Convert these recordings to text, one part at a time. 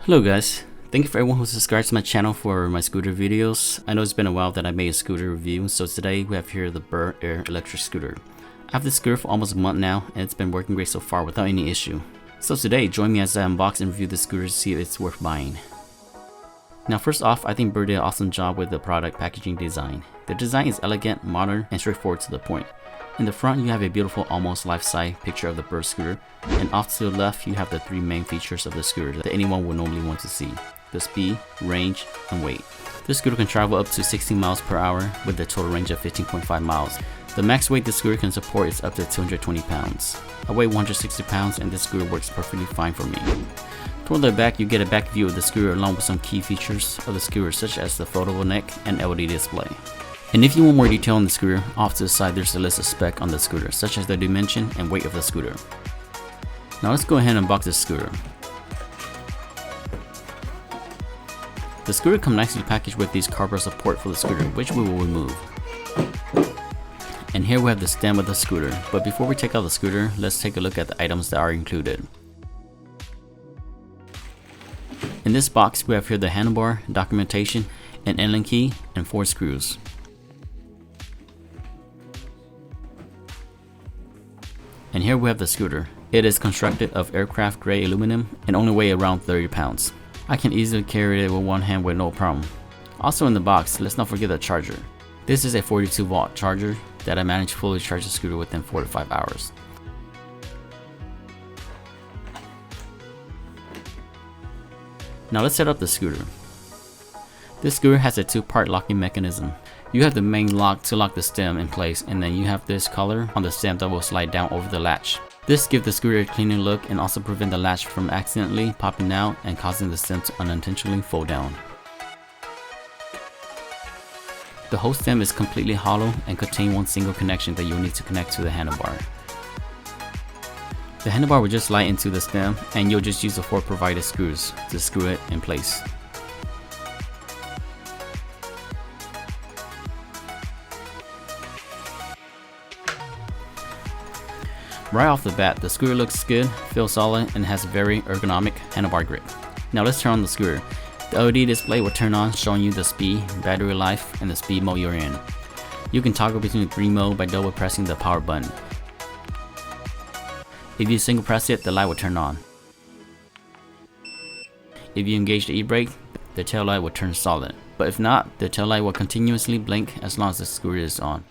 Hello guys, thank you for everyone who subscribes to my channel for my scooter videos. I know it's been a while that I made a scooter review, so today we have here the Burr Air electric scooter. I have this scooter for almost a month now and it's been working great so far without any issue. So today, join me as I unbox and review the scooter to see if it's worth buying. Now first off, I think Burr did an awesome job with the product packaging design. The design is elegant, modern, and straightforward to the point. In the front, you have a beautiful almost life-size picture of the Burr scooter, and off to the left, you have the three main features of the scooter that anyone would normally want to see: the speed, range, and weight. This scooter can travel up to 16 miles per hour with a total range of 15.5 miles. The max weight this scooter can support is up to 220 pounds. I weigh 160 pounds and this scooter works perfectly fine for me. Toward the back, you get a back view of the scooter along with some key features of the scooter such as the foldable neck and LED display. And if you want more detail on the scooter, off to the side there's a list of specs on the scooter, such as the dimension and weight of the scooter. Now let's go ahead and unbox the scooter. The scooter comes nicely packaged with these cardboard support for the scooter, which we will remove. And here we have the stem of the scooter, but before we take out the scooter, let's take a look at the items that are included. In this box we have here the handlebar, documentation, an Allen key, and 4 screws. And here we have the scooter. It is constructed of aircraft grade aluminum and only weighs around 30 pounds. I can easily carry it with one hand with no problem. Also in the box, let's not forget the charger. This is a 42-watt charger that I managed to fully charge the scooter within 4 to 5 hours. Now let's set up the scooter. This scooter has a 2-part locking mechanism. You have the main lock to lock the stem in place, and then you have this collar on the stem that will slide down over the latch. This gives the scooter a cleaner look and also prevent the latch from accidentally popping out and causing the stem to unintentionally fold down. The whole stem is completely hollow and contains one single connection that you'll need to connect to the handlebar. The handlebar will just slide into the stem and you'll just use the 4 provided screws to screw it in place. Right off the bat, the scooter looks good, feels solid, and has a very ergonomic handlebar grip. Now let's turn on the scooter. The LED display will turn on, showing you the speed, battery life, and the speed mode you're in. You can toggle between the 3 mode by double pressing the power button. If you single press it, the light will turn on. If you engage the e-brake, the tail light will turn solid, but if not, the tail light will continuously blink as long as the scooter is on.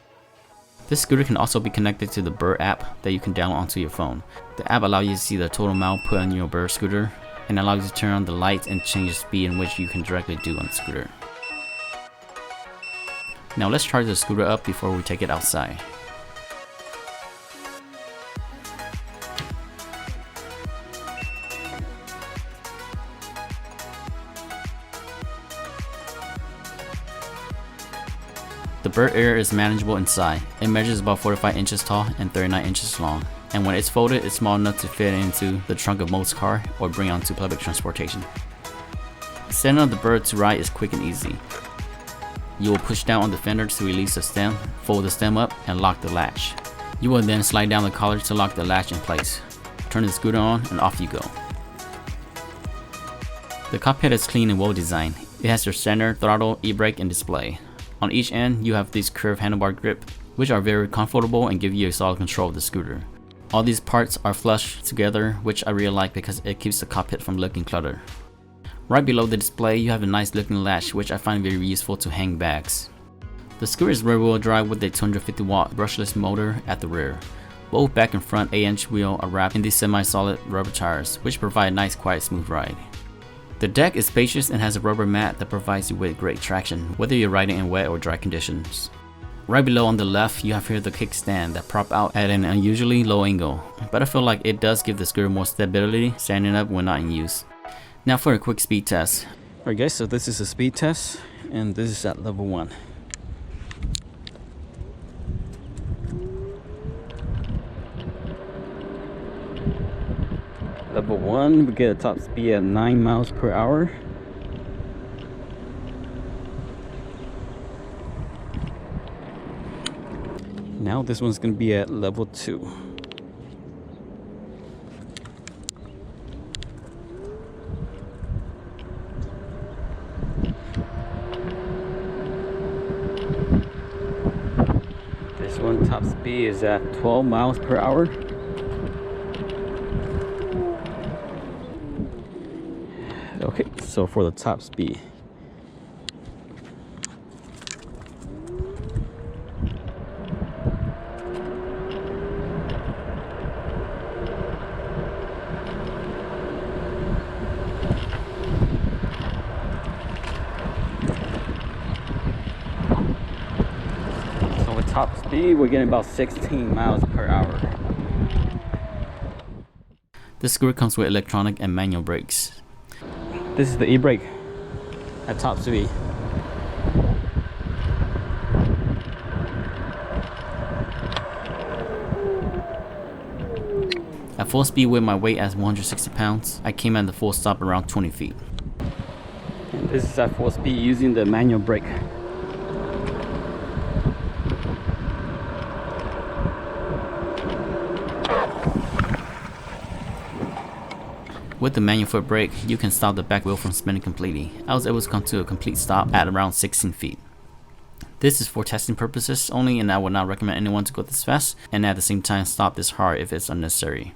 This scooter can also be connected to the Burr app that you can download onto your phone. The app allows you to see the total mile put on your Burr scooter and allows you to turn on the lights and change the speed in which you can directly do on the scooter. Now let's charge the scooter up before we take it outside. The Burr Air is manageable inside. It measures about 45 inches tall and 39 inches long. And when it's folded, it's small enough to fit into the trunk of most car or bring onto public transportation. Setting up the Burr to ride is quick and easy. You will push down on the fender to release the stem, fold the stem up, and lock the latch. You will then slide down the collar to lock the latch in place. Turn the scooter on and off you go. The cockpit is clean and well designed. It has your standard throttle, e-brake, and display. On each end, you have these curved handlebar grip, which are very comfortable and give you a solid control of the scooter. All these parts are flush together, which I really like because it keeps the cockpit from looking cluttered. Right below the display, you have a nice looking latch, which I find very useful to hang bags. The scooter is rear wheel drive with a 250-watt brushless motor at the rear. Both back and front 8-inch wheel are wrapped in these semi-solid rubber tires, which provide a nice, quiet, smooth ride. The deck is spacious and has a rubber mat that provides you with great traction, whether you're riding in wet or dry conditions. Right below on the left, you have here the kickstand that prop out at an unusually low angle, but I feel like it does give the scooter more stability standing up when not in use. Now for a quick speed test. Alright guys, so this is a speed test, and this is at level 1. Level 1, we get a top speed at 9 miles per hour. Now this one's going to be at level 2. one top speed is at 12 miles per hour. Okay, so for the top speed. So with top speed, we're getting about 16 miles per hour. This scooter comes with electronic and manual brakes. This is the e-brake at top speed. At full speed with my weight as 160 pounds, I came at the full stop around 20 feet. And this is at full speed using the manual brake. With the manual foot brake, you can stop the back wheel from spinning completely. I was able to come to a complete stop at around 16 feet. This is for testing purposes only, and I would not recommend anyone to go this fast and at the same time stop this hard if it's unnecessary.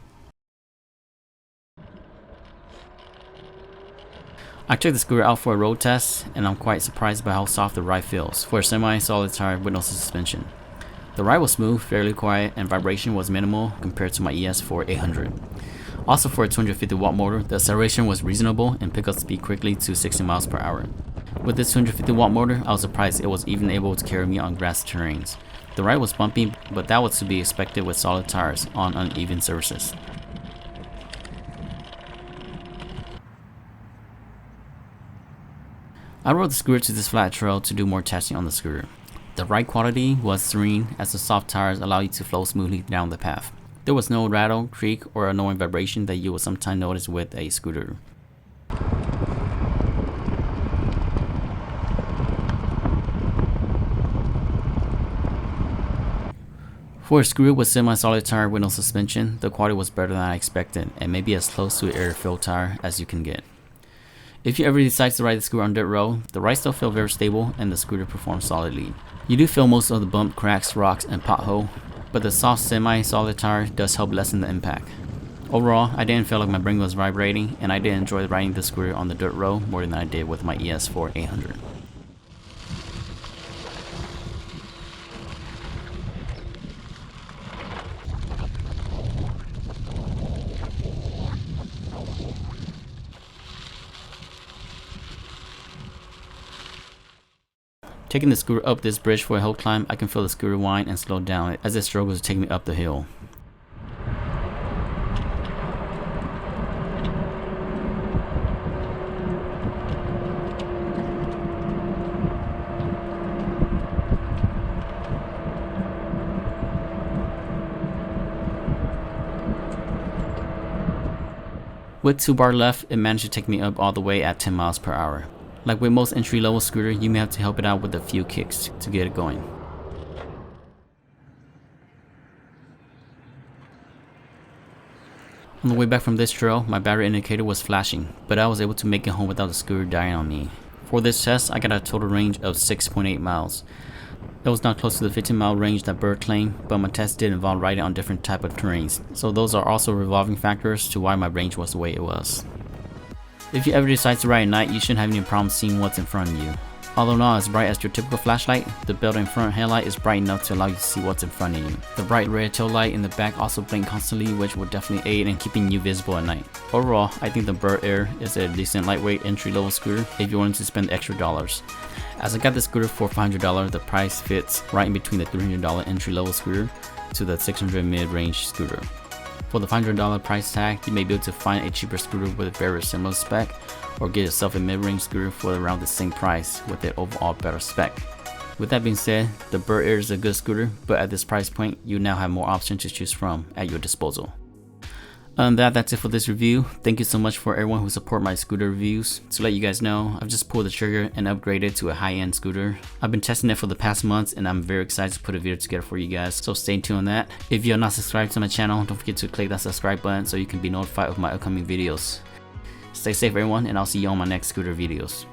I took the scooter out for a road test, and I'm quite surprised by how soft the ride feels for a semi-solid tire with no suspension. The ride was smooth, fairly quiet, and vibration was minimal compared to my ES4 800. Also for a 250 watt motor, the acceleration was reasonable and picked up speed quickly to 60 miles per hour. With this 250 watt motor, I was surprised it was even able to carry me on grassy terrains. The ride was bumpy, but that was to be expected with solid tires on uneven surfaces. I rode the scooter to this flat trail to do more testing on the scooter. The ride quality was serene as the soft tires allow you to flow smoothly down the path. There was no rattle, creak, or annoying vibration that you will sometimes notice with a scooter. For a scooter with semi-solid tire with no suspension, the quality was better than I expected and maybe as close to an air-filled tire as you can get. If you ever decide to ride the scooter on dirt road, the ride still feels very stable and the scooter performs solidly. You do feel most of the bump, cracks, rocks, and pothole, but the soft semi-solid tire does help lessen the impact. Overall, I didn't feel like my brain was vibrating, and I did enjoy riding the scooter on the dirt road more than I did with my ES4 800. Taking the scooter up this bridge for a hill climb, I can feel the scooter whine and slow down as it struggles to take me up the hill. With 2 bar left, it managed to take me up all the way at 10 miles per hour. Like with most entry-level scooter, you may have to help it out with a few kicks to get it going. On the way back from this trail, my battery indicator was flashing, but I was able to make it home without the scooter dying on me. For this test, I got a total range of 6.8 miles. That was not close to the 15-mile range that Bird claimed, but my test did involve riding on different type of terrains, so those are also revolving factors to why my range was the way it was. If you ever decide to ride at night, you shouldn't have any problem seeing what's in front of you. Although not as bright as your typical flashlight, the built-in front headlight is bright enough to allow you to see what's in front of you. The bright red tail light in the back also blinks constantly, which will definitely aid in keeping you visible at night. Overall, I think the Bird Air is a decent lightweight entry-level scooter if you're willing to spend extra dollars. As I got this scooter for $500, the price fits right in between the $300 entry-level scooter to the $600 mid-range scooter. For the $500 price tag, you may be able to find a cheaper scooter with a very similar spec, or get yourself a mid-range scooter for around the same price with an overall better spec. With that being said, the Bird Air is a good scooter, but at this price point, you now have more options to choose from at your disposal. Other than that's it for this review. Thank you so much for everyone who support my scooter reviews. To let you guys know, I've just pulled the trigger and upgraded to a high-end scooter. I've been testing it for the past months and I'm very excited to put a video together for you guys, so stay tuned on that. If you're not subscribed to my channel, don't forget to click that subscribe button so you can be notified of my upcoming videos. Stay safe everyone, and I'll see you on my next scooter videos.